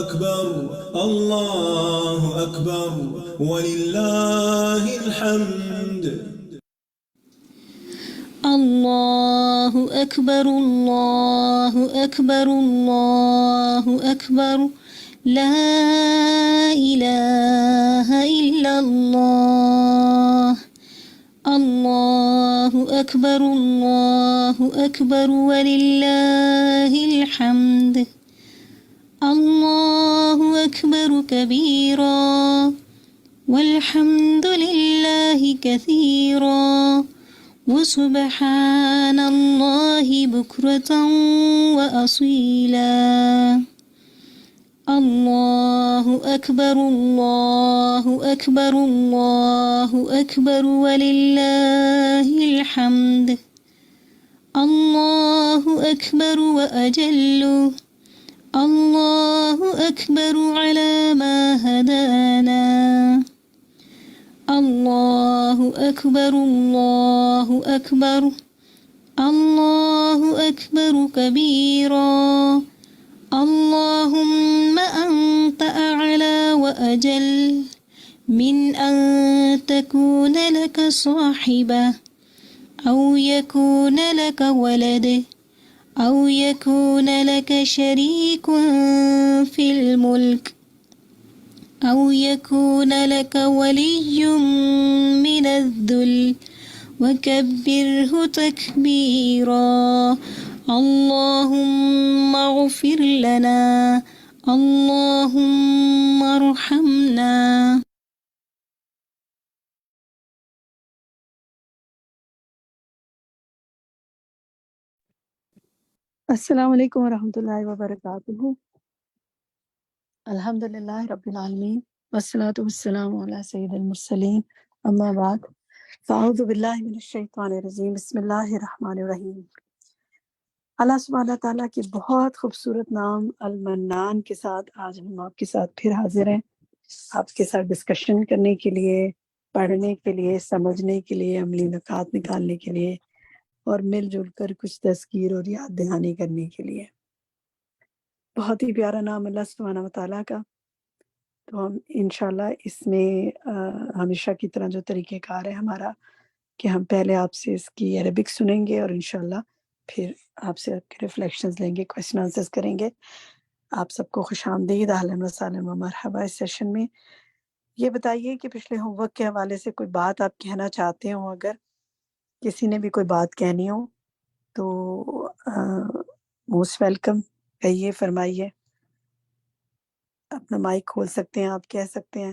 أكبر الله أكبر ولله الحمد. الله أكبر الله أكبر الله أكبر لا إله إلا الله. الله أكبر الله أكبر ولله الحمد. الله أكبر كبيرا والحمد لله كثيرا وسبحان الله بكرة وأصيلا. الله أكبر الله أكبر الله أكبر ولله الحمد. الله أكبر وأجل. الله أكبر على ما هدانا. الله أكبر الله أكبر الله أكبر كبيرا. اللهم أنت أعلى وأجل من أن تكون لك صاحبة أو يكون لك ولد أو يكون لك شريك في الملك أو يكون لك ولي من الذل وكبره تكبيرا. اللهم اغفر لنا اللهم ارحمنا. السلام علیکم ورحمۃ اللہ وبرکاتہ. الحمد للہ رب العالمین والصلاة والسلام علی سید المرسلین اما بعد فاعوذ باللہ من الشیطان الرجیم بسم اللہ الرحمن الرحیم. اللہ سبحانہ تعالیٰ کے بہت خوبصورت نام المنان کے ساتھ آج ہم آپ کے ساتھ پھر حاضر ہیں، آپ کے ساتھ ڈسکشن کرنے کے لیے، پڑھنے کے لیے، سمجھنے کے لیے، عملی نکات نکالنے کے لیے اور مل جل کر کچھ تذکیر اور یاد دہانی کرنے کے لیے. بہت ہی پیارا نام اللہ سبحانہ و تعالیٰ کا. تو ہم انشاءاللہ اس میں ہمیشہ کی طرح جو طریقہ کار ہے ہمارا کہ ہم پہلے آپ سے اس کی عربک سنیں گے اور انشاءاللہ پھر آپ سے آپ کے ریفلیکشنز لیں گے، کویسچن آنسرز کریں گے. آپ سب کو خوش آمدید، اہلاً و سہلاً و مرحبا اس سیشن میں. یہ بتائیے کہ پچھلے ہوم ورک کے حوالے سے کوئی بات آپ کہنا چاہتے ہوں، اگر کسی نے بھی کوئی بات کہنی ہو تو موسٹ ویلکم، کہیے، فرمائیے. اپنا مائک کھول سکتے ہیں، آپ کہہ سکتے ہیں.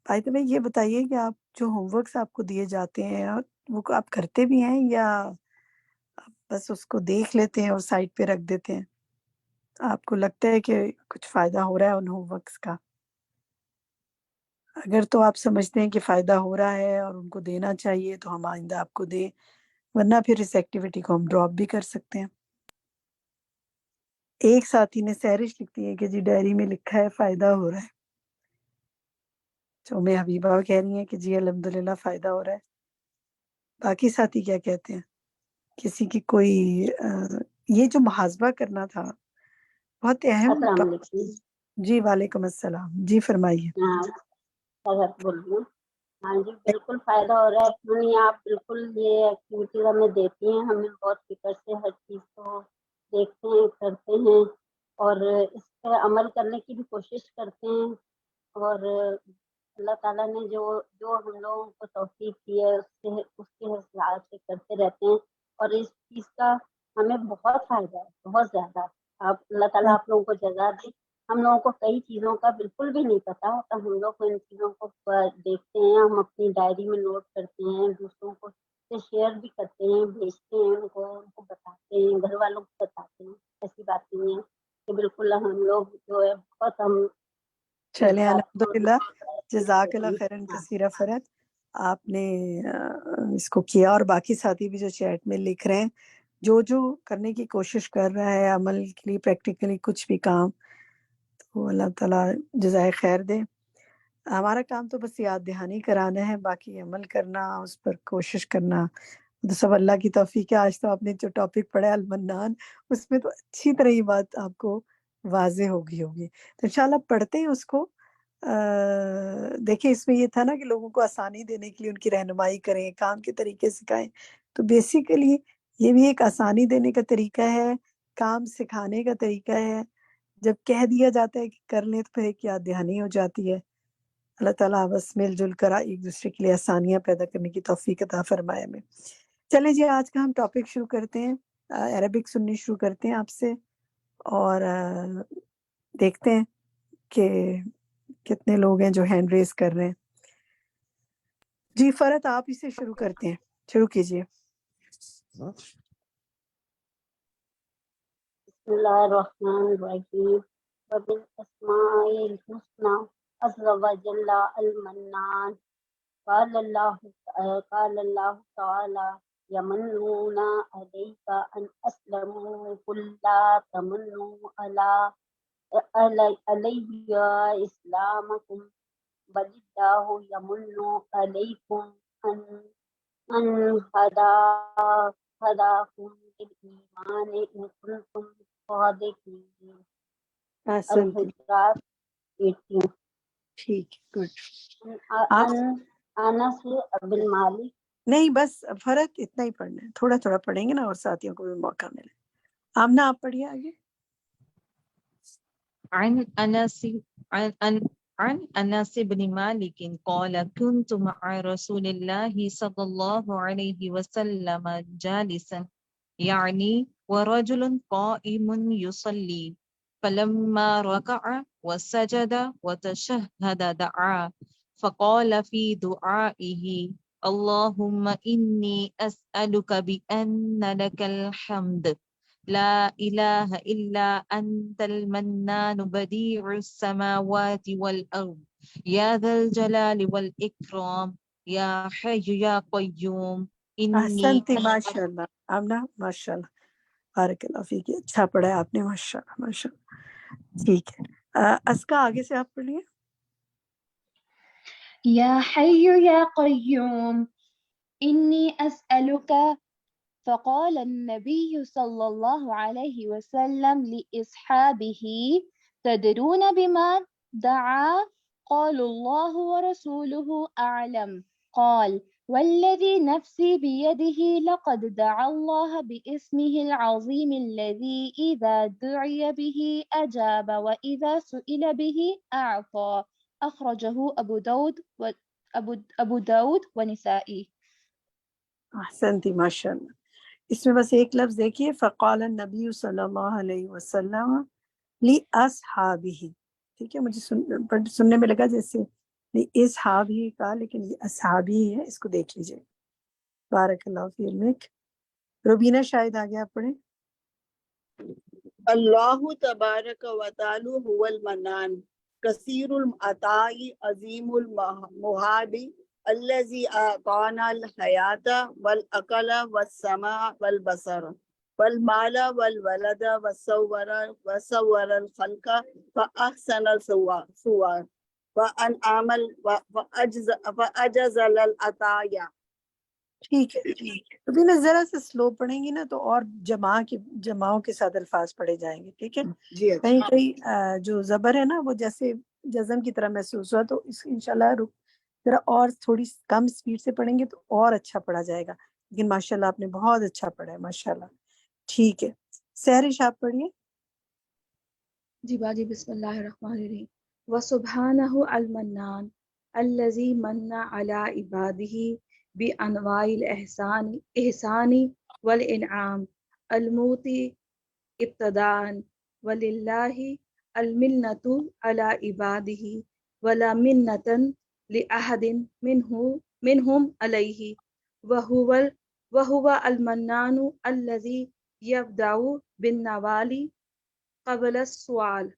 بھائی تو یہ بتائیے کہ آپ جو ہوم ورکس آپ کو دیے جاتے ہیں وہ آپ کرتے بھی ہیں یا آپ بس اس کو دیکھ لیتے ہیں اور سائٹ پہ رکھ دیتے ہیں؟ آپ کو لگتا ہے کہ کچھ فائدہ ہو رہا ہے ان ہوم ورکس کا؟ اگر تو آپ سمجھتے ہیں کہ فائدہ ہو رہا ہے اور ان کو دینا چاہیے تو ہم آئندہ آپ کو دیں، ورنہ پھر اس ایکٹیویٹی کو ہم ڈراپ بھی کر سکتے ہیں. ایک ساتھی نے سہرش لکھتی ہے کہ جی ڈائری میں لکھا ہے فائدہ ہو رہا ہے. جو میں حبیبہ کہہ رہی ہیں کہ جی الحمدللہ فائدہ ہو رہا ہے. باقی ساتھی کیا کہتے ہیں؟ کسی کی کوئی یہ جو محاسبہ کرنا تھا بہت اہم السلام علیکم. جی وعلیکم السلام، جی فرمائیے. ہاں جی بالکل فائدہ ہو رہا ہے. آپ بالکل یہ ایکٹیویٹیز ہمیں دیتی ہیں، ہمیں بہت فکر سے ہر چیز کو دیکھتے ہیں، کرتے ہیں اور اس پہ عمل کرنے کی بھی کوشش کرتے ہیں. اور اللہ تعالیٰ نے جو ہم لوگوں کو توفیق دی ہے اس کے حساب سے کرتے رہتے ہیں اور اس چیز کا ہمیں بہت فائدہ ہے، بہت زیادہ. آپ اللہ تعالیٰ آپ لوگوں کو جزا دے. ہم لوگوں کو کئی چیزوں کا بالکل بھی نہیں پتا ہوتا، ہم لوگ ان چیزوں کو دیکھتے ہیں، ہم اپنی ڈائری میں نوٹ کرتے ہیں، دوسروں کو سے شیئر بھی کرتے ہیں، بھیجتے ہیں، ان کو بتاتے ہیں، گھر والوں کو بتاتے ہیں. ایسی بات نہیں ہے کہ بالکل ہم لوگ جو ہے بہت ہم چلیں الحمدللہ، جزاک اللہ خیرن کثیرہ. فرد آپ نے اس کو کیا اور باقی ساتھی بھی جو چیٹ میں لکھ رہے ہیں، جو کرنے کی کوشش کر رہا ہے عمل کے لیے پریکٹیکلی کچھ بھی کام، تو اللہ تعالیٰ جزائے خیر دے. ہمارا کام تو بس یاد دہانی کرانا ہے، باقی عمل کرنا، اس پر کوشش کرنا تو سب اللہ کی توفیق ہے. آج تو آپ نے جو ٹاپک پڑھا المنان، اس میں تو اچھی طرح یہ بات آپ کو واضح ہوگی تو انشاءاللہ پڑھتے ہیں اس کو. دیکھیں اس میں یہ تھا نا کہ لوگوں کو آسانی دینے کے لیے ان کی رہنمائی کریں، کام کے طریقے سکھائیں. تو بیسیکلی یہ بھی ایک آسانی دینے کا طریقہ ہے، کام سکھانے کا طریقہ ہے. جب کہہ دیا جاتا ہے کہ کر لیں تو پھر ایک یاد دہانی ہو جاتی ہے. اللہ تعالیٰ بس مل جل کر ایک دوسرے کے لیے آسانیاں پیدا کرنے کی توفیق عطا فرمائے ہمیں. چلیں جی آج کا ہم ٹاپک شروع کرتے ہیں. عربک سننی شروع کرتے ہیں آپ سے، اور دیکھتے ہیں کہ کتنے لوگ ہیں جو ہینڈ ریز کر رہے ہیں. جی فرحت آپ اسے شروع کرتے ہیں، شروع کیجئے. بسم اللہ الرحمن الرحیم. وبالاسماء الحسنى عز وجل المنان. قال الله تعالى يمنون عليك أن أسلموا قل لا تمنوا علي إسلامكم بل الله يمن عليكم أن هداكم للإيمان إن كنتم صادقين. الحجرات 18. ٹھیک گڈ. آپ انس بن مالک. نہیں بس فرق اتنا ہی پڑھنا ہے، تھوڑا تھوڑا پڑھیں گے نا اور ساتھیوں کو بھی موقع ملے. آمنہ آپ پڑھیے آگے. عن انس بن مالك قال كنت مع رسول الله صلى الله عليه وسلم جالسا يعني ورجل قائم يصلي فلما ركع وسجد وتشهد دعا فقال في دعائه اللهم إني أسألك بأن لك الحمد لا إله إلا أنت المنان بديع السماوات والأرض يا ذا الجلال والإكرام يا حي يا قيوم احسنتی ماشاء اللہ. آمنہ ماشاء اللہ، بارک اللہ فیک. اچھا پڑھا ہے آپ نے، ماشاء اللہ ماشاء اللہ. ٹھیک ہے اسکا آگے سے آپ پڑھیے. يا حي يا قيوم إني أسألك. فقال النبي صلى الله عليه وسلم لأصحابه تدرون بما دعا؟ قالوا الله ورسوله أعلم. قال والذي نفسي بيده لقد دعا الله باسمه العظيم الذي إذا دعي به أجاب وإذا سئل به أعطى. أخرجه أبو داود ونسائي. احسنتی ماشاء اللہ. اس میں بس ایک لفظ دیکھیے، فقال النبی صلی اللہ علیہ وسلم لأصحابہ. ٹھیک ہے، مجھے سننے میں لگا جیسے لأصحابہ کا، لیکن یہ اصحابی ہے، اس کو دیکھ لیجئے. بارک اللہ فی علمک. روبینہ شاہد آگے آپ پڑھیں. اللہ تبارک و تعالی هو المنان کثیر العطاء عظیم المہاب الذي اعطانا الحیات والعقل والسمع والبصر والمال والولد وصور الخلق فاحسن الصور وانعم فاجزل العطايا. ٹھیک ہے تو بھی نا ذرا سے سلو پڑھیں گی نا تو اور جماعوں کے ساتھ الفاظ پڑھے جائیں گے. ٹھیک ہے، کہیں کہیں جو زبر ہے نا وہ جیسے جزم کی طرح محسوس ہوا، تو اس انشاءاللہ ذرا اور تھوڑی کم سپیڈ سے پڑھیں گے تو اور اچھا پڑھا جائے گا. لیکن ماشاءاللہ آپ نے بہت اچھا پڑھا ہے ماشاءاللہ. ٹھیک ہے سحرش آپ پڑھیے. جی باجی. بسم اللہ الرحمن الرحیم. وسبحانہ المنان الذی من علی عبادہ بانواع الاحسان والانعام الموتی ابتداء وللہ المنۃ علی عبادہ ولا منۃ لأحد منہم علیہ وہو المنان الذی یبدأ بالنوال قبل السؤال.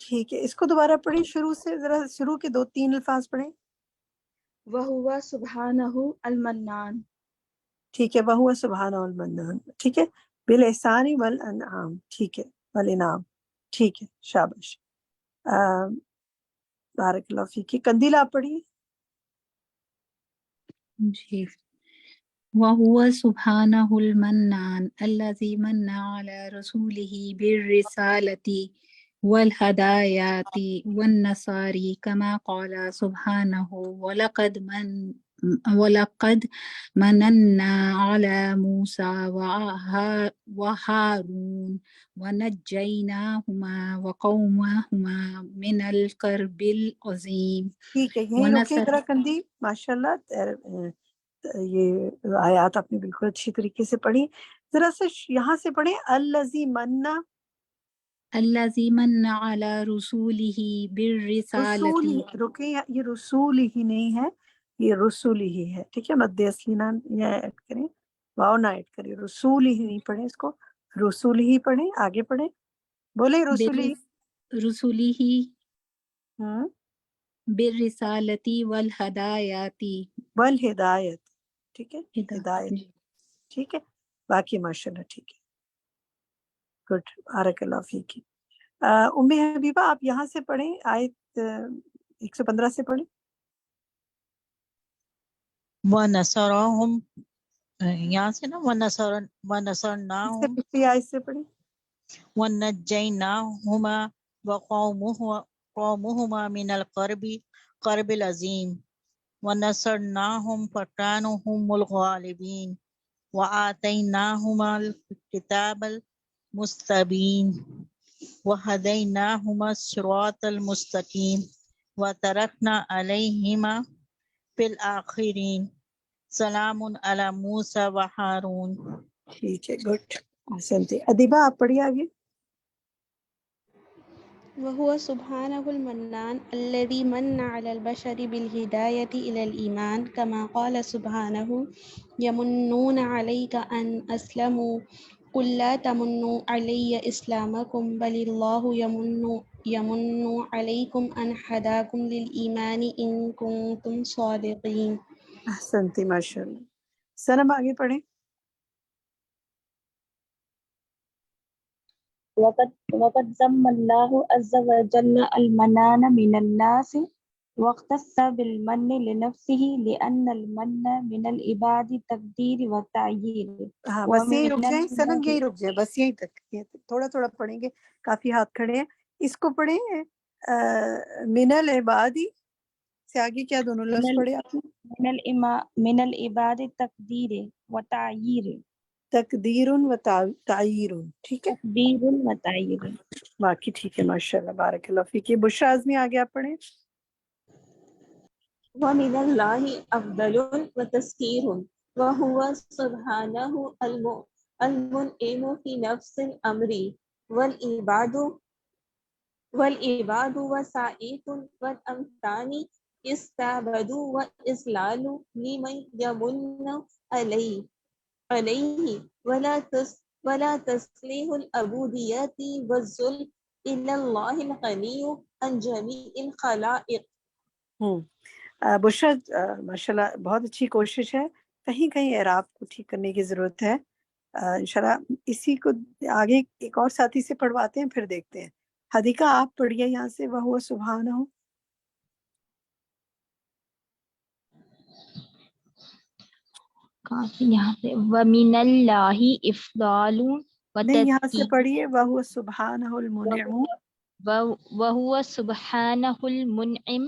ٹھیک ہے، اس کو دوبارہ پڑھیں شروع سے، ذرا شروع کے 2-3 الفاظ پڑھیں. وہو سبحانہ المنان. ٹھیک ہے، وہو سبحانہ المنان. ٹھیک ہے، بالاحسان والانعام. ٹھیک ہے، والانعام. ٹھیک ہے، شاباش. بارک اللہ فیک. قندیل آپ پڑھیے. جی وهو سبحانه المنان الذي من على رسوله بالرسالة والهدايات والنصار كما قال سبحانه ولقد مننا على موسى وهارون ونجيناهما وقومهما من الكرب العظيم ٹھیک ہے، یہیں رکیں ذرا قندیل. ماشاء اللہ، یہ آیات آپ نے بالکل اچھی طریقے سے پڑھی. ذرا سا یہاں سے پڑھیں الذی منا. الذي من على رسوله بالرسالة. رسول رکیں، یہ رسول ہی نہیں ہے، یہ رسول ہی ہے. ٹھیک ہے، مد اصلی نہ یہ ایڈ کریں، واو نہ ایڈ کریں. رسول ہی نہیں پڑھیں اس کو، رسول ہی پڑھیں. آگے پڑھیں، بولیں رسول ہی. رسوله ہوں، بالرسالة والهدايات. والہدایت. ٹھیک ہے، ہدایت. ہدایت. ٹھیک ہے، باقی ماشاء اللہ ٹھیک ہے. گڈ، بارک اللہ فیک. ام حبیبہ آپ یہاں سے پڑھیں، آیت 115 سے پڑھیں. وَنَصَرَهُمْ، یہاں سے نا اس سے وَنَصَرْنَاهُمْ پچھلی آیت سے پڑھیں. وَنَجَّيْنَاهُمَا وَقَوْمُهُمَا مِنَ الْكَرْبِ الْعَظِيمِ وَنَصَرْنَاهُمْ فَكَانُوا هُمُ الْغَالِبِينَ وَآتَيْنَاهُمَا الْكِتَابَ الْمُسْتَبِينَ وَهَدَيْنَاهُمَا الصِّرَاطَ الْمُسْتَقِيمَ وَتَرَكْنَا عَلَيْهِمَا فِي الْآخِرِينَ سلام علی موسیٰ و ہارون. ٹھیک ہے، گڈ، احسنتی. ادیبہ آپ پڑھیے آگے. وهو سبحانه المنان الذي من على البشر بالهداية إلى الإيمان كما قال سبحانه يمنون عليك أن أسلموا قل لا تمنوا علي إسلامكم بل الله يمن عليكم أن هداكم للإيمان إن كنتم صادقين. احسنتی، ماشاء اللہ. سنم آگے پڑھیں. وقد ذم الله عز وجل المنان من الناس واختص بالمن لنفسه لأن المن من العباد تقدير وتعيير. ہاں بس یہی رک جائیں سنم، یہی رک جائیں بس یہیں تک. تھوڑا تھوڑا پڑھیں گے، کافی ہاتھ کھڑے ہیں. اس کو پڑھیں من العبادی سے آگے کیا دونوں لفظ پڑھے آپ نے؟ من العباد تقدیر وتعيير. تقدیر و تعیر. ٹھیک ہے، تقدیر وتعيير. باقی ٹھیک ہے، ماشاء اللہ، بارک اللہ فیک. بشرا اعظمی آگے آپ پڑھیں. ومن الله أفضل وتذكير وهو سبحانه المنعم في نفس الأمر والعباد وسائط والأمثال استعبدوا وإسلال لمن يمن عليه ولا تصليح العبودية والذل إلى الله الغني عن جميع الخلائق. بشرا ماشاء اللہ بہت اچھی کوشش ہے. کہیں کہیں اعراب کو ٹھیک کرنے کی ضرورت ہے. انشاءاللہ اسی کو آگے ایک اور ساتھی سے پڑھواتے ہیں، پھر دیکھتے ہیں. حدیقہ آپ پڑھیے یہاں سے. وَهُوَ سُبْحَانَهُ. یہاں پہ وَمِنَ اللَّهِ إِفْضَالٌ نہیں، یہاں سے پڑھیے وَهُوَ سُبْحَانَهُ الْمُنْعِمُ. وَهُوَ سُبْحَانَهُ الْمُنْعِمُ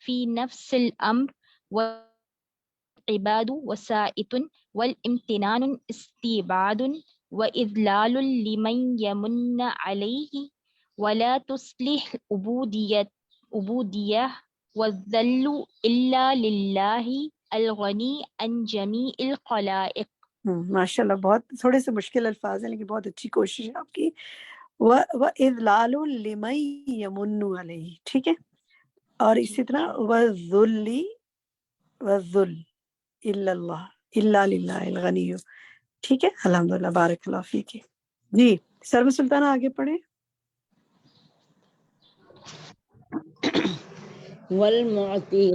فِي نَفْسِ الْأَمْرِ وَالْعِبَادُ وَسَائِطٌ وَالْإِمْتِنَانُ اسْتِعْبَادٌ وَإِذْلَالٌ لِمَنْ يَمُنُّ عَلَيْهِ وَلَا تُصْلِحُ الْعُبُودِيَّةَ وَالذَّلُّ إِلَّا لِلَّهِ الغنی عن جمیع الخلائق. ماشاء اللہ بہت تھوڑے سے مشکل الفاظ ہیں لیکن بہت اچھی کوشش ہے آپ کی. وَإِذْلَالُ لِمَن يَمُنُّ عَلَيْهِ. ٹھیک ہے، اور اسی طرح وَالذُّلِّ إِلَّا اللَّهِ إِلَّا لِلَّهِ الْغَنِيُّ. ٹھیک ہے، الحمدللہ، بارک اللہ فیک. جی سرو سلطانہ آگے پڑھیں. والمعطي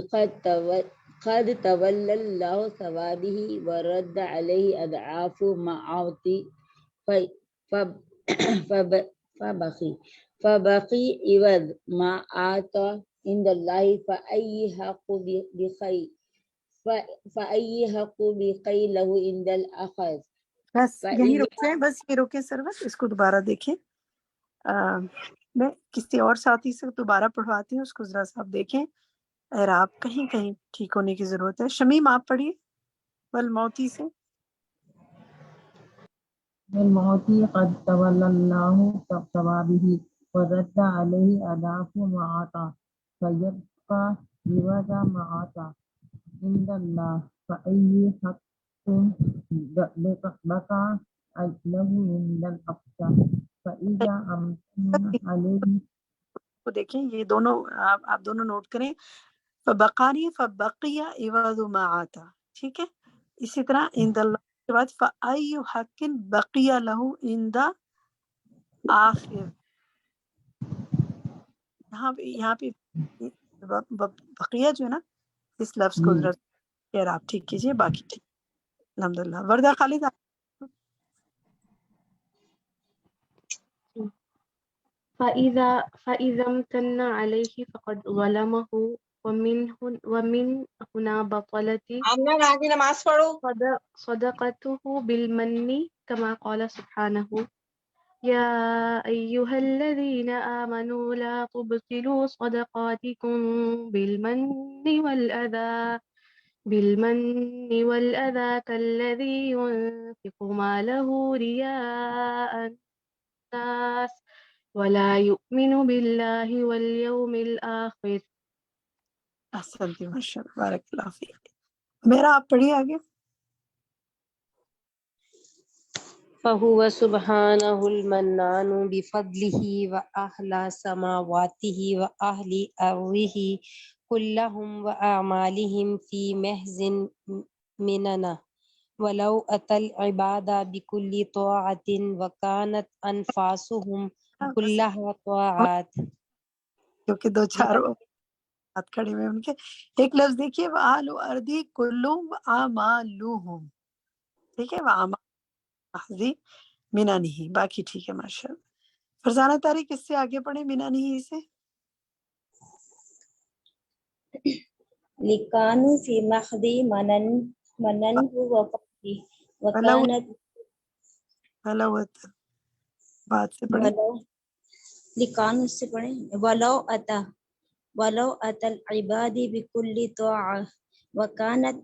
قد تولى الله ثوابه ورد عليه أضعاف معاطي فبقي عوض ما آتى عند الله فأي حق فأي حق بقي له عند الأخذ بس یہی رکتے ہیں، بس یہ روکیں سروت، اس کو دوبارہ دیکھیں. میں کسی اور ساتھی سے دوبارہ پڑھواتی ہوں، اس کو ذرا سا آپ دیکھیں، اعراب کہیں کہیں ٹھیک ہونے کی ضرورت ہے. شمیم آپ پڑھیے والموتی سے. والموتی قد تولى الله ثوابه ورد عليه أضعاف ما أعطى فيبقى عوض ما أعطى عند الله فأي حق بقى له عند الأقصى فإذا أمتن عليه. کو دیکھیں یہ دونوں آپ دونوں نوٹ کریں. فبقانی فبقی عوض ما آتا، ٹھیک ہے. اسی طرح عند اللہ کے بعد فأی حق بقی لہ عند آخر. یہاں پہ بقیہ جو ہے نا، اس لفظ کو ذرا اعراب ٹھیک کیجیے، باقی ٹھیک الحمدللہ. وردہ خالد فإذا امتن عليه فقد ظلمه ومن هنا بطلت صدقته بالمن كما قال سبحانه يا أيها الذين آمنوا لا تبطلوا صدقاتكم بالمن والأذى كالذي ينفق ماله رياء الناس ولا يؤمن بالله واليوم الآخر. احسنتی ماشاء اللہ، بارک اللہ فیک. میرا آپ پڑھیے آگے. فهو سبحانه المنان بفضله وأهل سماواته وأهل أرضه كلهم وأعمالهم في محض مننا ولو أتى العباد بكل طاعة وكانت أنفاسهم كلها طاعات. کیونکہ دو چار ہاتھ کھڑے ہوئے ان کے. ایک لفظ دیکھیے وَأَهْلُ أَرْضِي كُلُّهُمْ وَأَعْمَالُهُمْ، ٹھیک ہے. وَأَعْمَالِهِ مِنَنِهِ، باقی ٹھیک ہے ماشاء اللہ. فرزانہ طارق اس سے آگے پڑھیں مِنَنِهِ سے. لِكَانُوا فِي مَحْضِ مَنَنْهُ وَفَضْلِهِ وَكَانَتْ ولوت بات سے پڑھیں. لِكَانُوا سے پڑھیں ولو أتى العباد بكل طاعة وكانت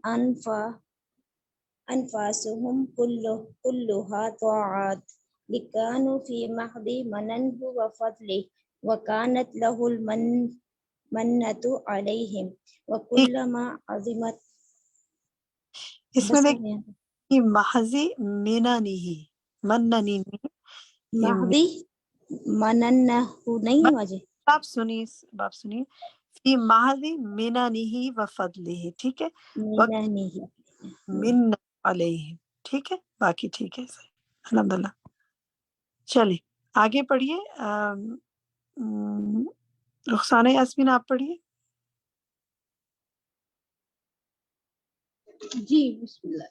أنفاسهم كلها طاعات لكانوا في محض مننه وفضله وكانت له المنة عليهم وكلما عظمت. اس میں دیکھیں محضی مننہ، مننہ محضی مننہ نہیں مجھے. آپ سنیے فی محضی مننہ وفضلہ، ٹھیک ہے. من علیہ، ٹھیک ہے، باقی ٹھیک ہے الحمدللہ. چلیں آگے پڑھیے. رخسانہ یاسمین آپ پڑھیے. جی بسم اللہ.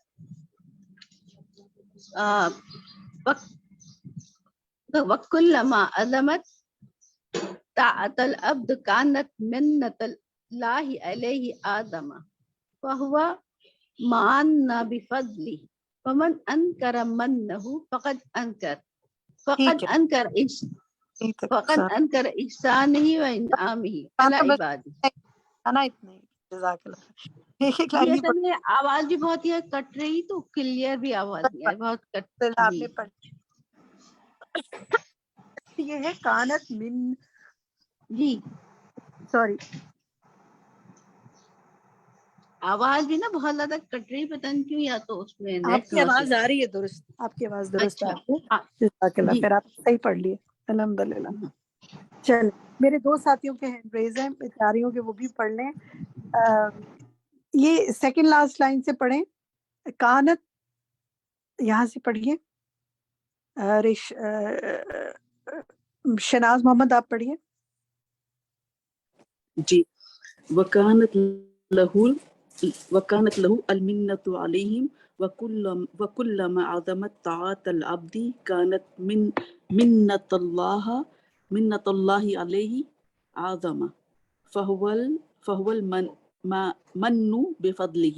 وَكُلَّمَا عَظَمَتْ طَاعَةُ الْعَبْدِ كَانَتْ مِنَّةُ اللَّهِ عَلَيْهِ آدَمَ فَهُوَ مَعَنَّ بِفَضْلِهِ وَمَنْ أَنْكَرَ مَنَّهُ فَقَدْ أَنْكَرَ إِحْسَانَهِ وَإِنْعَامِهِ عَلَى عِبَادِهِ. اتنا ہی، جزاک اللہ. اصل میں آواز بھی بہت ہی کٹ رہی، تو کلیئر بھی آواز نہیں ہے، بہت کٹ. آپ نے پڑھ یہ ہے کانت من. جی سوری آواز بھی نا بہت زیادہ کٹ رہی، پتہ نہیں کیوں، یا تو اس میں آپ کی آواز آ رہی ہے درست، آپ کی آواز درست آ رہی ہے. جزاک اللہ خیر، آپ صحیح پڑھ لیے الحمدللہ. چل میرے دو ساتھیوں کے ہینڈ ریز ہیں، بیچاریوں کے، وہ بھی پڑھ لیں. یہ سیکنڈ لاسٹ لائن سے پڑھیں. کانت یہاں سے پڑھیے. شناز محمد آپ پڑھیے. جی. وَكَانَتْ لَهُ الْمِنَّةُ عَلَيْهِمْ وَكُلَّمَا عَظَمَتْ طَاعَةُ الْعَبْدِ كَانَتْ مِنَّةُ اللَّهِ عَلَيْهِ أَعْظَمَ فَهُوَ الْمَنُّ بِفَضْلِهِ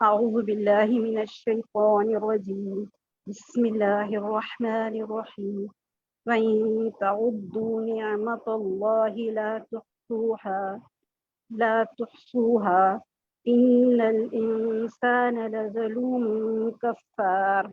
أعوذ بالله من الشيطان الرجيم بسم الله الرحمن الرحيم وإن تعدوا نعمة الله لا تحصوها إن الإنسان لظلوم كفار.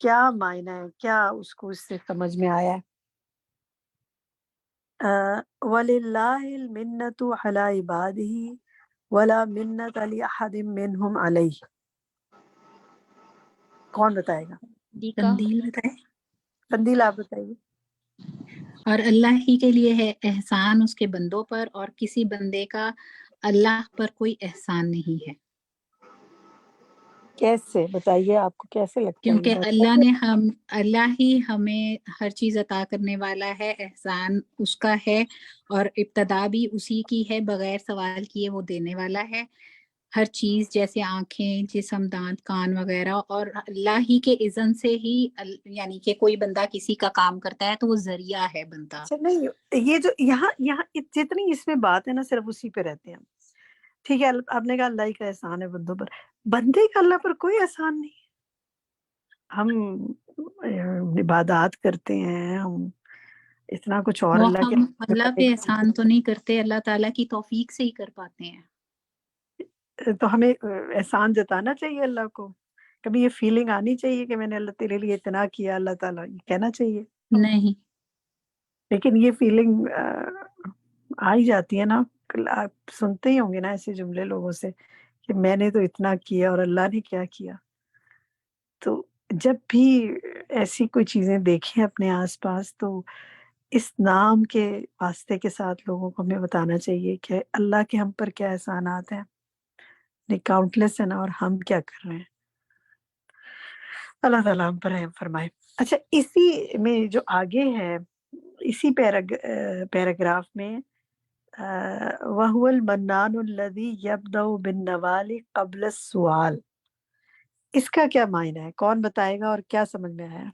کیا معنی ہے، کیا اس کو اس سے سمجھ میں آیا ہے؟ وَلِلَّهِ الْمِنَّةُ عَلَى عِبَادِهِ وَلَا مِنَّةَ لِأَحَدٍ مِّنْهُمْ عَلَيْهِ. کون بتائے گا؟ قندیل بتائے. قندیل آپ بتائیے. اور اللہ ہی کے لیے ہے احسان اس کے بندوں پر، اور کسی بندے کا اللہ پر کوئی احسان نہیں ہے. کیسے بتائیے، آپ کو کیسے لگتا ہے؟ کیونکہ اللہ ہی ہمیں ہر چیز عطا کرنے والا ہے، احسان اس کا ہے، اور ابتدا بھی اسی کی ہے، بغیر سوال کیے وہ دینے والا ہے ہر چیز، جیسے آنکھیں، جسم، دانت، کان وغیرہ، اور اللہ ہی کے اذن سے ہی یعنی کہ کوئی بندہ کسی کا کام کرتا ہے تو وہ ذریعہ ہے بندہ. اچھا نہیں، یہ جو یہاں جتنی اس میں بات ہے نا صرف اسی پہ رہتے ہیں. ٹھیک ہے، آپ نے کہا اللہ ہی کا احسان ہے بندوں پر، بندے کا اللہ پر کوئی احسان نہیں. ہم عبادات کرتے ہیں، ہم اتنا کچھ اور وہ اللہ ہم اللہ پہ احسان تو نہیں کرتے، اللہ تعالیٰ کی توفیق سے ہی کر پاتے ہیں. تو ہمیں احسان جتانا چاہیے اللہ کو. کبھی یہ فیلنگ آنی چاہیے کہ میں نے اللہ تیرے لیے اتنا کیا، اللہ تعالیٰ، یہ کہنا چاہیے. نہیں، لیکن یہ فیلنگ آ ہی جاتی ہے نا. آپ سنتے ہی ہوں گے نا ایسے جملے لوگوں سے کہ میں نے تو اتنا کیا اور اللہ نے کیا کیا. تو جب بھی ایسی کوئی چیزیں دیکھیں اپنے آس پاس، تو اس نام کے واسطے کے ساتھ لوگوں کو ہمیں بتانا چاہیے کہ اللہ کے ہم پر کیا احسانات ہیں، کاؤنٹلیس ہے نا، اور ہم کیا کر رہے ہیں. اللہ تعالیٰ ہم پر رحم فرمائے. اچھا، اسی میں جو آگے ہے، اسی پیراگراف میں وَهُوَ الْمَنَّانُ الَّذِي يَبْدَأُ بِالنَّوَالِ قَبْلَ السُّؤَالِ، اس کا کیا معنی ہے؟ کون بتائے گا اور کیا سمجھ میں آیا؟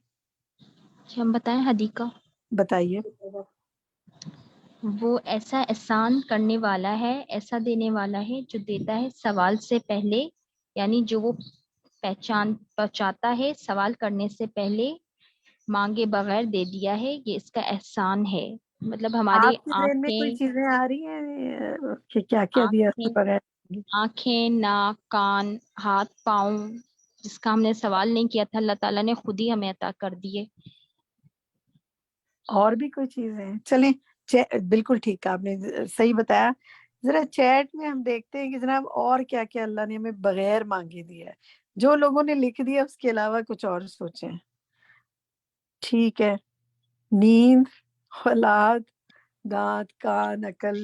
ہم بتائیں حدیقہ. بتائیے. وہ ایسا احسان کرنے والا ہے، ایسا دینے والا ہے جو دیتا ہے سوال سے پہلے، یعنی جو وہ پہنچاتا ہے سوال کرنے سے پہلے، مانگے بغیر دے دیا ہے، یہ اس کا احسان ہے. مطلب ہماری آپ کے ذہن میں کوئی چیزیں آ رہی ہیں کہ کیا کیا دیا اس کے بغیر؟ آنکھیں، ناک، کان، ہاتھ، پاؤں، جس کا ہم نے سوال نہیں کیا تھا، اللہ تعالیٰ نے خود ہی ہمیں عطا کر دیے. اور بھی کوئی چیزیں ہیں؟ چلیں، بالکل ٹھیک، آپ نے صحیح بتایا. ذرا چیٹ میں ہم دیکھتے ہیں کہ جناب اور کیا کیا اللہ نے ہمیں بغیر مانگے دیا ہے. جو لوگوں نے لکھ دیا اس کے علاوہ کچھ اور سوچیں. ٹھیک ہے، نیند، اولاد، دانت، کان، عقل،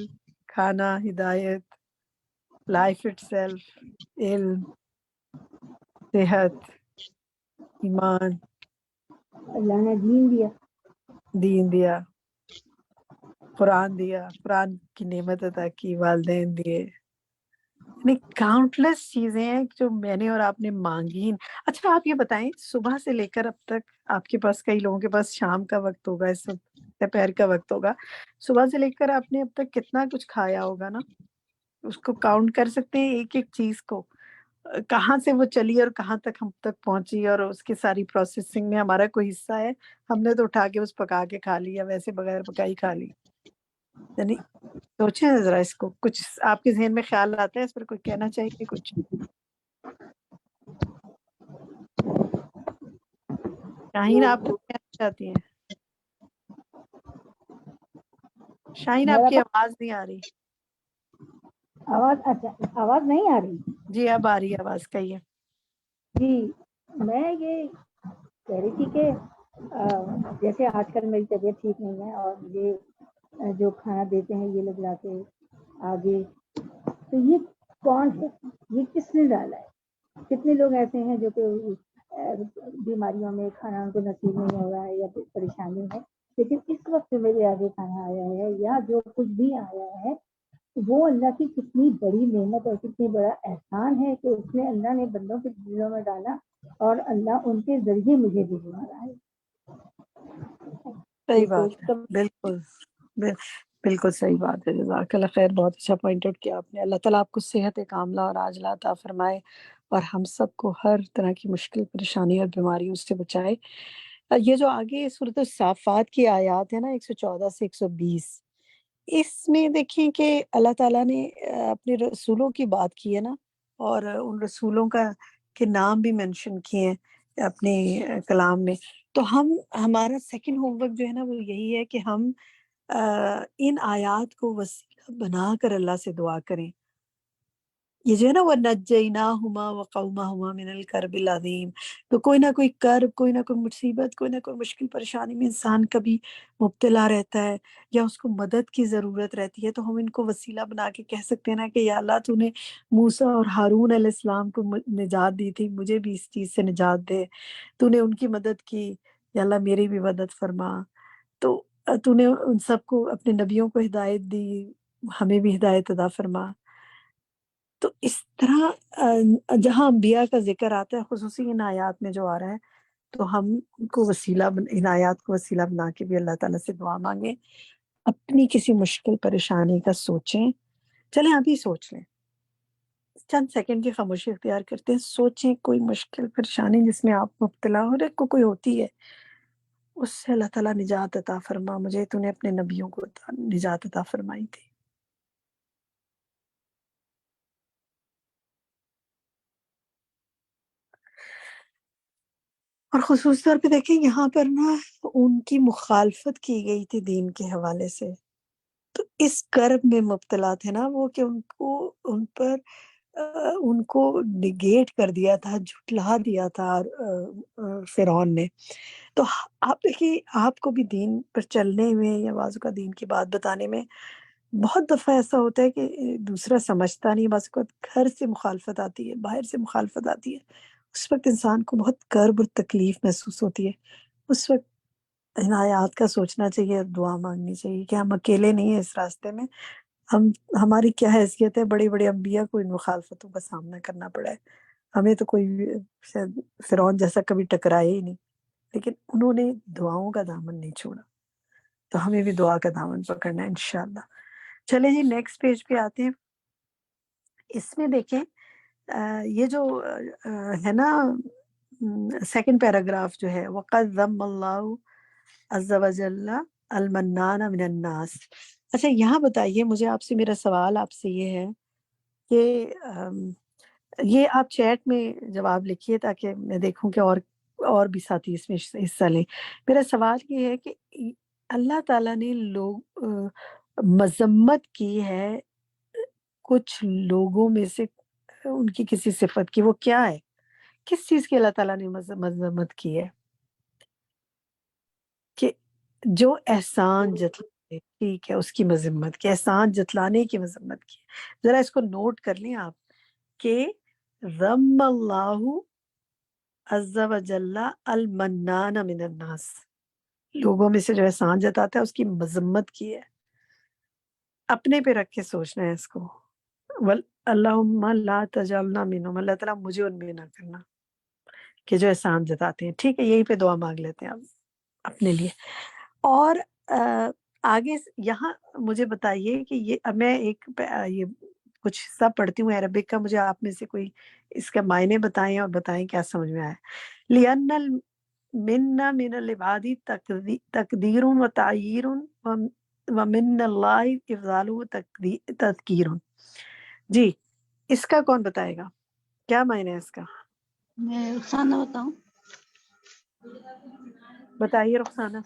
کھانا، ہدایت، لائف اٹ سیلف، علم، صحت، ایمان، اللہ نے دین دیا، قرآن دیا، قرآن کی نعمت عطا کی، والدین دیے. یعنی کاؤنٹلیس چیزیں ہیں جو میں نے اور آپ نے مانگی. اچھا آپ یہ بتائیں، صبح سے لے کر اب تک آپ کے پاس، کئی لوگوں کے پاس شام کا وقت ہوگا، اس وقت دوپہر کا وقت ہوگا، صبح سے لے کر آپ نے اب تک کتنا کچھ کھایا ہوگا نا؟ اس کو کاؤنٹ کر سکتے ہیں ایک ایک چیز کو، کہاں سے وہ چلی اور کہاں تک ہم تک پہنچی، اور اس کی ساری پروسیسنگ میں ہمارا کوئی حصہ ہے؟ ہم نے تو اٹھا کے بس پکا کے کھا لی، یا ویسے بغیر پکائی کھا لی. یعنی سوچیں ذرا اس کو. کچھ آپ کے ذہن میں خیال آتا ہے اس پر؟ کوئی کہنا چاہیے کچھ؟ شاہین آپ کچھ کہنا چاہتی ہیں؟ شاہین آپ کی آواز نہیں آ رہی. آواز نہیں آ رہی؟ جی اب آ رہی ہے آواز، کہیے. جی، میں یہ کہہ رہی تھی کہ جیسے آج کل میری طبیعت ٹھیک نہیں ہے، اور یہ جو کھانا دیتے ہیں یہ لوگ لا کے آگے، تو یہ کون ہے؟ یہ کس نے ڈالا ہے؟ کتنے لوگ ایسے ہیں جو کہ بیماریوں میں کھانا ان کو نصیب نہیں ہو رہا ہے یا پریشانی ہے، لیکن اس وقت میرے آگے کھانا آیا ہے یا جو کچھ بھی آیا ہے، وہ اللہ کی کتنی بڑی نعمت اور کتنی بڑا احسان ہے کہ اس نے اللہ نے بندوں کے دلوں میں ڈالا، اور اللہ ان کے ذریعے مجھے بھیجوا رہا ہے. صحیح بات ہے، بالکل بالکل صحیح بات ہے. جزاک اللہ خیر، بہت اچھا پوائنٹ آؤٹ کیا آپ نے. اللہ تعالیٰ آپ کو صحت کاملہ اور عاجلہ عطا فرمائے، اور ہم سب کو ہر طرح کی مشکل، پریشانی اور بیماریوں سے بچائے. یہ جو آگے سورۃ الصافات کی آیات ہے نا، 114 سے 120، اس میں دیکھیں کہ اللہ تعالیٰ نے اپنے رسولوں کی بات کی ہے نا، اور ان رسولوں کے نام بھی مینشن کیے ہیں. اپنے کلام میں. تو ہمارا سیکنڈ ہوم ورک جو ہے نا وہ یہی ہے کہ ہم ان آیات کو وسیلہ بنا کر اللہ سے دعا کریں. یہ جو ہے نا وَنَجَّيْنَاهُمَا وَقَوْمَهُمَا مِنَ الْكَرْبِ الْعَظِيمِ، تو کوئی نہ کوئی کرب، کوئی نہ کوئی مصیبت، کوئی نہ کوئی مشکل پریشانی میں انسان کبھی مبتلا رہتا ہے یا اس کو مدد کی ضرورت رہتی ہے، تو ہم ان کو وسیلہ بنا کے کہہ سکتے ہیں نا کہ یا اللہ تو نے موسیٰ اور ہارون علیہ السلام کو نجات دی تھی، مجھے بھی اس چیز سے نجات دے. تو نے ان کی مدد کی، یا اللہ میری بھی مدد فرما. تو تو نے ان سب کو اپنے نبیوں کو ہدایت دی، ہمیں بھی ہدایت عطا فرما. تو اس طرح جہاں انبیاء کا ذکر آتا ہے، خصوصی ان آیات میں جو آ رہا ہے، تو ہم ان کو ان آیات کو وسیلہ بنا کے بھی اللہ تعالیٰ سے دعا مانگیں. اپنی کسی مشکل پریشانی کا سوچیں. چلیں ابھی سوچ لیں، چند سیکنڈ کی خاموشی اختیار کرتے ہیں. سوچیں کوئی مشکل پریشانی جس میں آپ مبتلا ہو، کو کوئی ہوتی ہے، اس سے اللہ تعالیٰ نجات عطا فرما. مجھے تو نے اپنے نبیوں کو نجات عطا فرمائی تھی. اور خصوص طور پہ دیکھیں یہاں پر نا ان کی مخالفت کی گئی تھی دین کے حوالے سے، تو اس کرب میں مبتلا تھے نا وہ، کہ ان کو نگیٹ کر دیا تھا، جھٹلا دیا تھا فرعون نے. تو آپ دیکھیے، آپ کو بھی دین پر چلنے میں یا بعض کا دین کی بات بتانے میں بہت دفعہ ایسا ہوتا ہے کہ دوسرا سمجھتا نہیں، بعض اوقات گھر سے مخالفت آتی ہے، باہر سے مخالفت آتی ہے، اس وقت انسان کو بہت کرب اور تکلیف محسوس ہوتی ہے. اس وقت ان آیات کا سوچنا چاہیے، دعا مانگنی چاہیے کہ ہم اکیلے نہیں ہیں اس راستے میں. ہماری کیا حیثیت ہے، بڑے بڑے انبیاء کو ان مخالفتوں کا سامنا کرنا پڑا ہے. ہمیں تو کوئی شاید فرعون جیسا کبھی ٹکرایا ہی نہیں، لیکن انہوں نے دعاؤں کا دامن نہیں چھوڑا. تو ہمیں بھی دعا کا دامن پکڑنا ہے انشاءاللہ. چلے جی نیکسٹ پیج پہ آتے ہیں. اس میں دیکھیں یہ جو ہے نا سیکنڈ پیراگراف جو ہے، وَقَدْ ذَمَّ اللَّهُ عَزَّ وَجَلَّ الْمَنَّانَ مِنَ النَّاسِ. اچھا یہاں بتائیے، مجھے آپ سے میرا سوال آپ سے یہ ہے کہ یہ آپ چیٹ میں جواب لکھیے تاکہ میں دیکھوں کہ اور بھی ساتھی اس میں حصہ لیں. میرا سوال یہ ہے کہ اللہ تعالیٰ نے مذمت کی ہے کچھ لوگوں میں سے ان کی کسی صفت کی، وہ کیا ہے؟ کس چیز کی اللہ تعالیٰ نے مذمت کی ہے؟ کہ جو احسان جتلانے، ٹھیک ہے، اس کی مذمت کی، احسان جتلانے کی مذمت کی. ذرا اس کو نوٹ کر لیں آپ کہ ذم اللہ عز وجل المنان من الناس، لوگوں میں سے جو احسان جتاتا ہے اس کی مذمت کی ہے. اپنے پہ رکھ کے سوچنا ہے اس کو. اللہم لا تجعلنا منہم، اللہ تعالیٰ مجھے ان میں نہ کرنا کہ جو احسان جتاتے ہیں. ٹھیک ہے، یہی پہ دعا مانگ لیتے ہیں اب اپنے لیے. اور آگے یہاں مجھے بتائیے کہ یہ میں یہ کچھ حصہ پڑھتی ہوں عربک کا، مجھے آپ میں سے کوئی اس کا معنی بتائیں اور بتائیں کیا سمجھ میں آیا. لِأَنَّ الْمِنَّ مِنَ الْعِبَادِ تقدیر و تعییر ومن اللہ افضالہ تذکیر. جی اس کا کون بتائے گا، کیا معنی ہے اس کا؟ میں رخسانہ بتاؤں؟ بتائیے رخسانہ.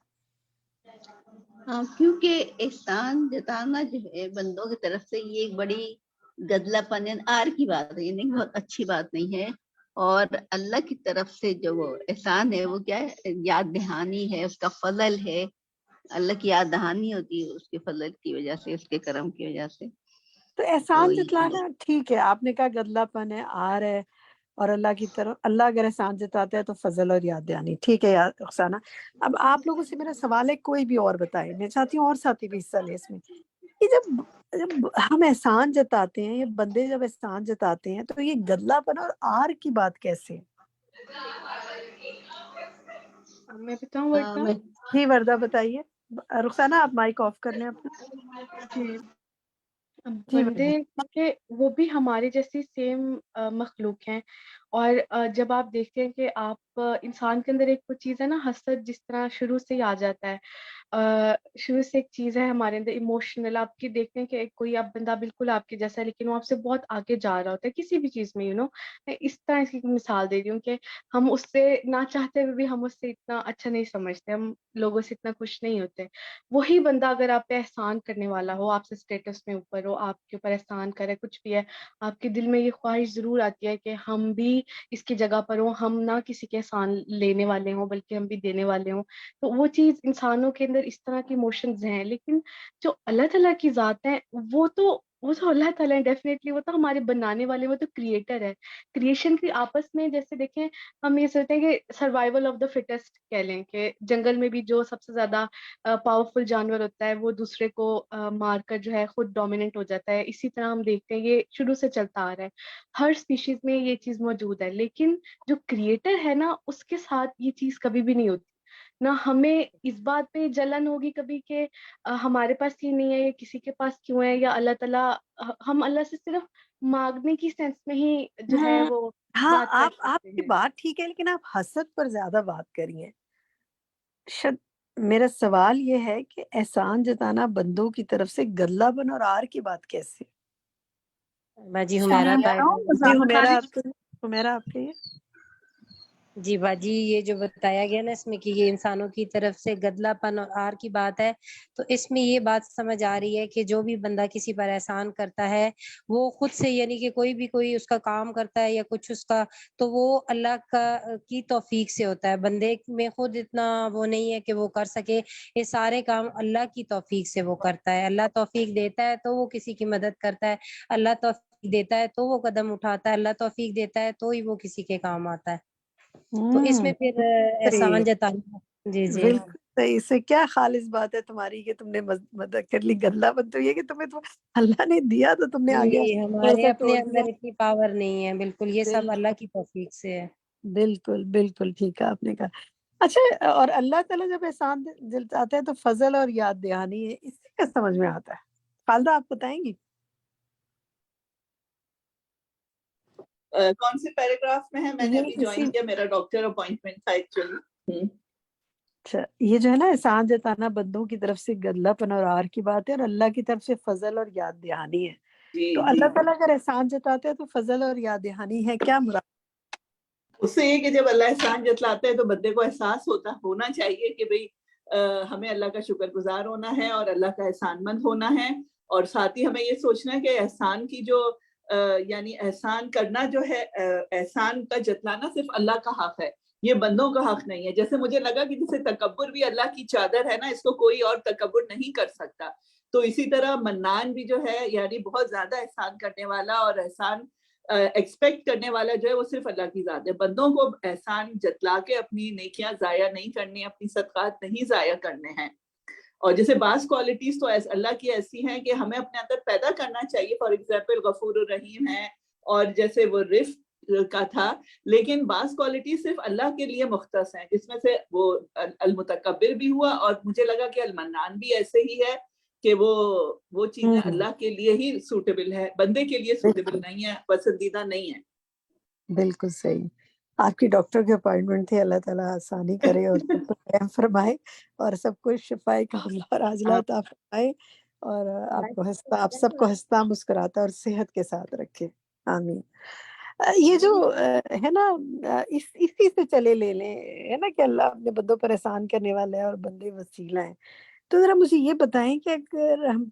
کیونکہ احسان جتانا جو ہے بندوں کی طرف سے یہ ایک بڑی گدلا پن آر کی بات ہے، یعنی بہت اچھی بات نہیں ہے. اور اللہ کی طرف سے جو وہ احسان ہے وہ کیا ہے، یاد دہانی ہے، اس کا فضل ہے. اللہ کی یاد دہانی ہوتی ہے اس کے فضل کی وجہ سے، اس کے کرم کی وجہ سے. تو احسان جتلانا ٹھیک ہے، آپ نے کہا گدلا پن ہے، آر ہے، اور اللہ کی طرف اللہ اگر احسان جتاتا ہے تو فضل اور یاد دہانی. ٹھیک ہے رخسانہ. اب آپ لوگوں سے میرا سوال ہے، کوئی بھی اور بتائے، میں چاہتی ہوں اور ساتھی بھی حصہ لے اس میں. کہ جب ہم احسان جتاتے ہیں، یہ بندے جب احسان جتاتے ہیں تو یہ گدلا پن اور آر کی بات کیسے؟ میں بتاؤں وردا؟ جی وردہ بتائیے. رخسانہ آپ مائک آف کر لیں اپنا. بندے کہ وہ بھی ہماری جیسی سیم مخلوق ہیں، اور جب آپ دیکھتے ہیں کہ آپ انسان کے اندر ایک وہ چیز ہے نا، حسد جس طرح شروع سے ہی آ جاتا ہے، شروع سے ایک چیز ہے ہمارے اندر ایموشنل، آپ کی دیکھتے ہیں کہ کوئی آپ بندہ بالکل آپ کے جیسا ہے لیکن وہ آپ سے بہت آگے جا رہا ہوتا ہے کسی بھی چیز میں، میں اس طرح کی مثال دے رہی ہوں کہ ہم اس سے نہ چاہتے ہوئے بھی ہم اس سے اتنا اچھا نہیں سمجھتے، ہم لوگوں سے اتنا خوش نہیں ہوتے. وہی بندہ اگر آپ پہ احسان کرنے والا ہو، آپ سے اسٹیٹس میں اوپر ہو، آپ کے اوپر احسان کرے، کچھ بھی ہے، آپ کے دل میں یہ خواہش ضرور آتی ہے کہ ہم بھی اس کی جگہ پر ہوں، ہم نہ کسی کے احسان لینے والے ہوں بلکہ ہم بھی دینے والے ہوں. تو وہ چیز انسانوں کے اندر اس طرح کی ایموشنز ہیں. لیکن جو اللہ تعالیٰ کی ذات ہے وہ تو اللہ تعالیٰ ہے ڈیفینیٹلی، وہ تو ہمارے بنانے والے، وہ تو کریٹر ہے. کریشن کی آپس میں جیسے دیکھیں، ہم یہ سوچتے ہیں کہ سروائیول آف دا فٹسٹ کہہ لیں کہ جنگل میں بھی جو سب سے زیادہ پاورفل جانور ہوتا ہے وہ دوسرے کو مار کر جو ہے خود ڈومیننٹ ہو جاتا ہے. اسی طرح ہم دیکھتے ہیں یہ شروع سے چلتا آ رہا ہے، ہر اسپیشیز میں یہ چیز موجود ہے. لیکن جو کریٹر ہے نا، اس کے ساتھ یہ چیز کبھی بھی نہیں ہوتی. نہ ہمیں اس بات پہ جلن ہوگی کبھی کہ ہمارے پاس یہ نہیں ہے، یا کسی کے پاس کیوں ہے، یا اللہ تعالیٰ، ہم اللہ سے صرف مانگنے کی سینس میں ہی جو ہے وہ ہاں، بات کر آپ سکتے کی ہیں. بات ٹھیک ہے، لیکن آپ حسد پر زیادہ بات کریے. میرا سوال یہ ہے کہ احسان جتانا بندوں کی طرف سے گدلا بن اور آر کی بات کیسے؟ باجی حمیرہ جی حمیرہ آپ کے جی باجی، یہ جو بتایا گیا نا اس میں کہ یہ انسانوں کی طرف سے گدلا پن اور آر کی بات ہے، تو اس میں یہ بات سمجھ آ رہی ہے کہ جو بھی بندہ کسی پر احسان کرتا ہے وہ خود سے، یعنی کہ کوئی اس کا کام کرتا ہے یا کچھ اس کا، تو وہ اللہ کی توفیق سے ہوتا ہے. بندے میں خود اتنا وہ نہیں ہے کہ وہ کر سکے. یہ سارے کام اللہ کی توفیق سے وہ کرتا ہے. اللہ توفیق دیتا ہے تو وہ کسی کی مدد کرتا ہے، اللہ توفیق دیتا ہے تو وہ قدم اٹھاتا ہے، اللہ توفیق دیتا ہے تو ہی وہ کسی کے کام آتا ہے. تو اس میں پھر احسان جتانا. جی جی بالکل صحیح. سے کیا خالص بات ہے تمہاری کہ تم نے مدد کر لی. گدلا بن تو یہ کہ تمہیں تو اللہ نے دیا تو تم نے آگے جی، ہمارے اپنے اندر اتنی پاور نہیں ہے. بالکل یہ سب اللہ کی توفیق سے ہے. بالکل بالکل ٹھیک ہے آپ نے کہا. اچھا، اور اللہ تعالیٰ جب احسان جتاتا ہے تو فضل اور یاد دہانی ہے، اس سے کیا سمجھ میں آتا ہے؟ خالدہ آپ بتائیں گی؟ کون سے پیراگراف میں ہے؟ میں نے ابھی جوائن کیا، میرا ڈاکٹر اپوائنٹمنٹ تھا ایکچولی. اچھا، یہ جو ہے نا احسان جتانا بندوں کی طرف سے گدلا پن اور آر کی بات ہے، اور اللہ کی طرف سے فضل اور یاد دہانی ہے. تو اللہ تعالیٰ اگر احسان جتاتے ہیں تو فضل اور یاد دہانی ہے، کیا مراد؟ اس سے یہ کہ جب اللہ احسان جتلاتا ہے تو بندے کو احساس ہونا چاہیے کہ بھئی ہمیں اللہ کا شکر گزار ہونا ہے اور اللہ کا احسان مند ہونا ہے. اور ساتھ ہی ہمیں یہ سوچنا ہے کہ احسان کی جو یعنی احسان کرنا جو ہے، احسان کا جتلانا صرف اللہ کا حق ہے، یہ بندوں کا حق نہیں ہے. جیسے مجھے لگا کہ جیسے تکبر بھی اللہ کی چادر ہے نا، اس کو کوئی اور تکبر نہیں کر سکتا، تو اسی طرح منان بھی جو ہے یعنی بہت زیادہ احسان کرنے والا اور احسان ایکسپیکٹ کرنے والا جو ہے وہ صرف اللہ کی ذات ہے. بندوں کو احسان جتلا کے اپنی نیکیاں ضائع نہیں کرنی، اپنی صدقات نہیں ضائع کرنے ہیں. اور جیسے بعض کوالٹیز تو اللہ کی ایسی ہیں کہ ہمیں اپنے اندر پیدا کرنا چاہیے. فار ایگزامپل غفور الرحیم ہے، اور جیسے وہ رفق کا تھا. لیکن بعض کوالٹیز صرف اللہ کے لیے مختص ہیں، جس میں سے وہ المتکبر بھی ہوا، اور مجھے لگا کہ المنان بھی ایسے ہی ہے کہ وہ چیزیں اللہ کے لیے ہی سوٹیبل ہے، بندے کے لیے سوٹیبل نہیں ہے، پسندیدہ نہیں ہے. بالکل صحیح. آپ کی ڈاکٹر کے اپوائنٹمنٹ تھی. اللہ تعالیٰ آسانی کرے اور سب کو رحم فرمائے اور سب کو شفائے کاملہ اور عاجلہ عطا فرمائے، اور آپ سب کو ہنستا مسکراتا اور صحت کے ساتھ رکھے. آمین. یہ جو ہے نا، اسی سے چلے لے لیں، ہے نا کہ اللہ اپنے بندوں پر احسان کرنے والا ہے اور بندے وسیلہ ہیں. تو ذرا مجھے یہ بتائیں کہ اگر ہم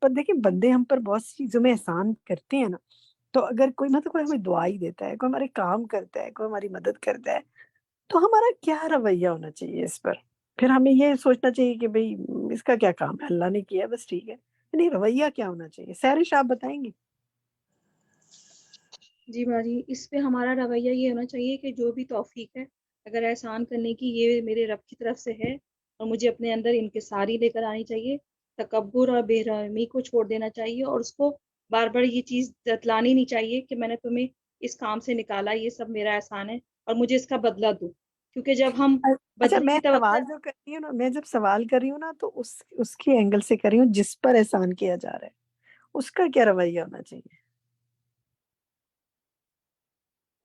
پر دیکھیں، بندے ہم پر بہت سی چیزوں میں احسان کرتے ہیں نا، تو اگر کوئی کوئی ہمیں دعا ہی دیتا ہے، کوئی ہمارے کام کرتا ہے، کوئی ہماری مدد کرتا ہے، تو ہمارا کیا رویہ ہونا چاہیے اس پر؟ پھر ہمیں یہ سوچنا چاہیے کہ بھئی اس کا کیا کام ہے، اللہ نے کیا بس ٹھیک ہے، یعنی رویہ کیا ہونا چاہیے؟ سہرش آپ بتائیں گی؟ جی باجی، اس پہ ہمارا رویہ یہ ہونا چاہیے کہ جو بھی توفیق ہے اگر احسان کرنے کی، یہ میرے رب کی طرف سے ہے، اور مجھے اپنے اندر انکساری لے کر آنی چاہیے. تکبر اور بے رحمی کو چھوڑ دینا چاہیے، اور اس کو بار بار یہ چیز جتلانی نہیں چاہیے کہ میں نے تمہیں اس کام سے نکالا، یہ سب میرا احسان ہے اور مجھے اس کا بدلہ دو. کیونکہ جب ہم اچھا، بدلے میں کی توقع، سوال جو کر رہی ہوں نا، میں جب سوال کر رہی ہوں نا تو اس کی اینگل سے کر رہی ہوں جس پر احسان کیا جا رہا ہے، اس کا کیا رویہ ہونا چاہیے؟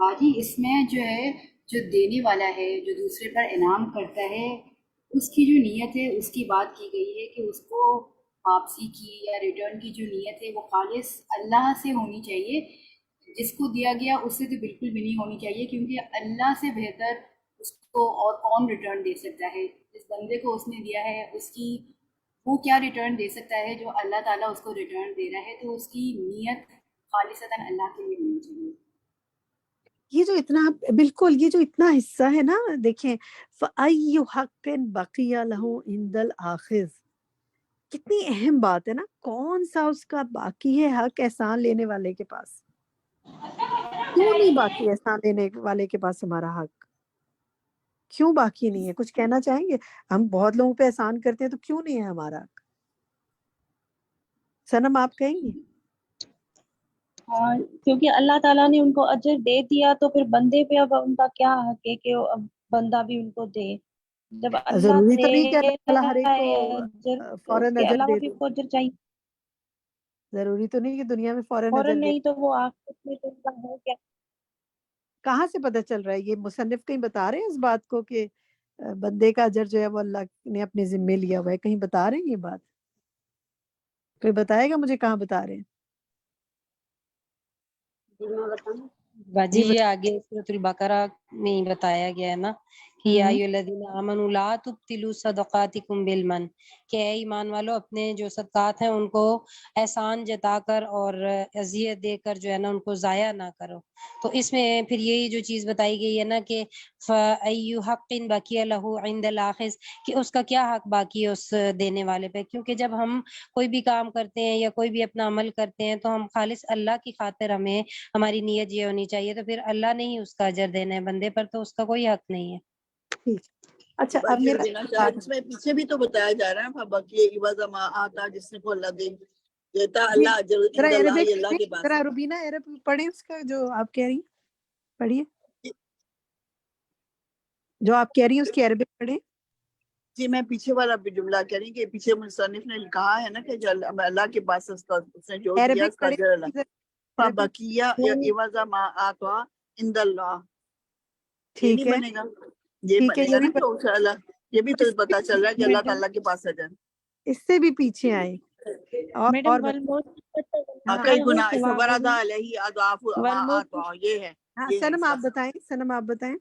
باجی اس میں جو ہے جو دینے والا ہے جو دوسرے پر انعام کرتا ہے اس کی جو نیت ہے اس کی بات کی گئی ہے کہ اس کو واپسی کی یا ریٹرن کی جو نیت ہے وہ خالص اللہ سے ہونی چاہیے. جس کو دیا گیا اس سے تو بالکل بھی نہیں ہونی چاہیے کیونکہ اللہ سے بہتر اس کو اور کون ریٹرن دے سکتا ہے. جس بندے کو اس نے دیا ہے اس کی وہ کیا ریٹرن دے سکتا ہے جو اللہ تعالیٰ اس کو ریٹرن دے رہا ہے. تو اس کی نیت خالصتاً اللہ کے لیے ہونی چاہیے. یہ جو اتنا بالکل یہ جو اتنا حصہ ہے نا دیکھیں فَأَيُّ حَقٍ بَقِيَ لَهُ عِندَ الْآخِذِ، کتنی اہم بات ہے نا. کون سا اس کا باقی ہے حق احسان لینے والے کے پاس؟ کیوں نہیں باقی احسان لینے والے کے پاس ہمارا حق؟ کیوں باقی نہیں ہے؟ کچھ کہنا چاہیں گے؟ ہم بہت لوگوں پہ احسان کرتے ہیں تو کیوں نہیں ہے ہمارا حق؟ صنم آپ کہیں گی؟ ہاں کیونکہ اللہ تعالیٰ نے ان کو اجر دے دیا تو پھر بندے پہ اب ان کا کیا حق ہے کہ اب بندہ بھی ان کو دے. جب اللہ ضروری تو دے نہیں کہ اللہ تعالیٰ ہر ایک کو اجر تو اس فوراً کے اجر علاوہ دے بھی دے. اس کو اجر چاہیے. ضروری تو نہیں کہ دنیا میں فوراً فوراً اجر دے. نہیں تو وہ آخرت میں تو ان کا ہے کیا؟ کہاں سے پتہ چل رہا ہے؟ یہ مصنف کہیں بتا رہے ہیں اس بات کو کہ بندے کا اجر جو ہے وہ اللہ نے اپنے ذمے لیا ہوا ہے؟ کہیں بتا رہے ہیں یہ بات؟ کوئی بتائے گا مجھے کہاں بتا رہے ہیں؟ جی میں بتاؤں. باجی یہ آگے سورۃ البقرہ میں ہی بتایا گیا ہے نا کہ یا ایھا الذین آمنوا لا تبطلوا صدقاتکم بالمن، کہ اے ایمان والو اپنے جو صدقات ہیں ان کو احسان جتا کر اور اذیت دے کر جو ہے نا ان کو ضائع نہ کرو. تو اس میں پھر یہی جو چیز بتائی گئی ہے نا کہ فَأَيُّ حَقٍ بَقِيَ لَهُ عِندَ الْآخِذِ، کہ اس کا کیا حق باقی ہے اس دینے والے پہ. کیونکہ جب ہم کوئی بھی کام کرتے ہیں یا کوئی بھی اپنا عمل کرتے ہیں تو ہم خالص اللہ کی خاطر ہمیں ہماری نیت یہ ہونی چاہیے. تو پھر اللہ نے ہی اس کا اجر دینا ہے، بندے پر تو اس کا کوئی حق نہیں ہے. اچھا اب باقی میرا دینا چاہے اس میں پیچھے بھی تو بتایا جا رہا ہے باقی عوض ما آتا جس نے کو اللہ دیتا اللہ اجر عند اللہ، یہ اللہ کے پاس ذرا ہے. روبینہ عرب پڑھیں اس کا جو آپ کہہ رہی ہیں. پڑھیے جو آپ کہہ رہی ہیں اس کی عربک پڑھیں. جی میں پیچھے والا بھی جملہ کہہ رہی کہ پیچھے مصنف نے کہا ہے نا کہ جو اللہ کے پاس اس نے جو دیا عربک اس کا اجر اللہ. پڑھیں. فبقیہ عوض ما آتا عند اللہ، یہ ٹھیک نہیں ہے بنے گا. یہ ٹھیک ہے بنے گا یہ نا بھی کہ اللہ، یہ بھی تو پتا چل رہا ہے کہ اللہ تعالیٰ کے پاس اجر. اس سے بھی پیچھے آئے اور میڈم کئی گنا فبردا علیہ اضعاف ما آتا، یہ ہے. ہاں یہ ہے سنم اس آپ کا. بتائیں. سنم آپ بتائیں.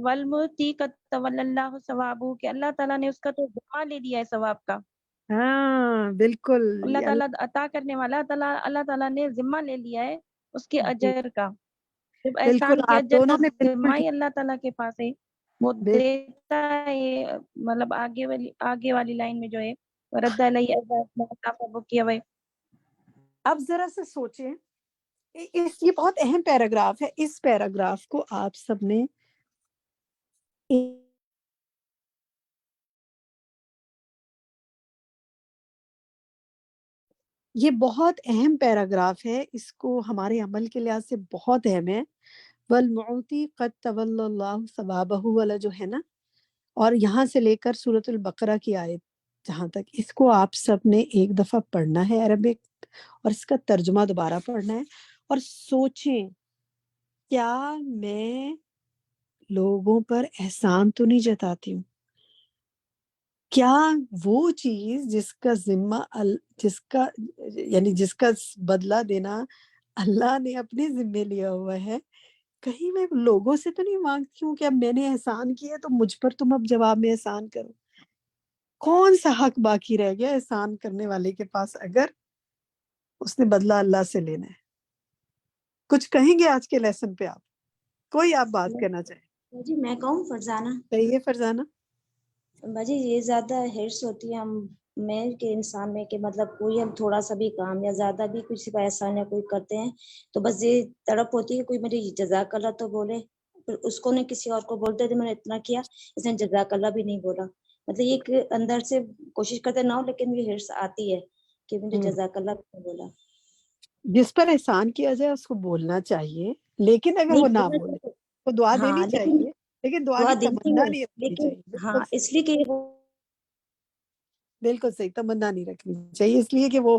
والمؤتی قد تولی اللہ ثوابہ، کہ اللہ تعالیٰ نے اس کا تو ذمہ لے لیا ہے ثواب کا. ہاں بالکل اللہ تعالیٰ عطا کرنے والا، اللہ تعالیٰ نے ذمہ لے لیا ہے اس کے اجر کا. جب بالکل احسان کے آپ اجر دونوں کا نے ذمہ بالکل ہی اللہ تعالیٰ کے پاس ہے، وہ دیتا ہے. مطلب آگے والی لائن میں جو ہے ورد علیہ اضعاف کیا ہوا ہے. اب ذرا سے سوچیں یہ بہت اہم پیراگراف ہے. اس پیراگراف کو آپ سب نے یہ بہت اہم پیراگراف ہے، اس کو ہمارے عمل کے لحاظ سے بہت اہم ہے. والمعوتی قد تولی اللہ ثوابہ والا جو ہے نا، اور یہاں سے لے کر سورۃ البقرہ کی آیت جہاں تک، اس کو آپ سب نے ایک دفعہ پڑھنا ہے عربک، اور اس کا ترجمہ دوبارہ پڑھنا ہے. اور سوچیں کیا میں لوگوں پر احسان تو نہیں جتاتی ہوں؟ کیا وہ چیز جس کا ذمہ جس کا بدلہ دینا اللہ نے اپنے ذمے لیا ہوا ہے، کہیں میں لوگوں سے تو نہیں مانگتی ہوں کہ اب میں نے احسان کیا تو مجھ پر تم اب جواب میں احسان کرو؟ کون سا حق باقی رہ گیا احسان کرنے والے کے پاس اگر اس نے بدلہ اللہ سے لینا ہے؟ کچھ کہیں گے آج کے لیسن پہ آپ؟ کوئی آپ بات کرنا چاہیں؟ جی میں کہوں فرزانہ. کہیے فرزانہ. باجی یہ زیادہ ہرس ہوتی ہے ہم میں کہ انسان میں کہ مطلب کوئی ہم تھوڑا سا بھی کام یا زیادہ بھی کسی کا احسان یا کوئی کرتے ہیں تو بس یہ تڑپ ہوتی ہے کوئی میری جزاک اللہ تو بولے، پھر اس کو نہیں کسی اور کو بولتے تھے میں نے اتنا کیا، اس نے جزاک اللہ بھی نہیں بولا. مطلب یہ ایک اندر سے کوشش کرتے نہ ہو لیکن یہ ہرس آتی ہے کہ مجھے جزاک اللہ بھی نہیں بولا. جس پر احسان کیا جائے اس کو بولنا چاہیے، لیکن اگر وہ نہ بولے تو دعا دینی چاہیے، لیکن دعا کی تمنا نہیں رکھنی چاہیے. ہاں اس لیے کہ بالکل صحیح، تمنا نہیں رکھنی چاہیے اس لیے کہ وہ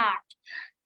8,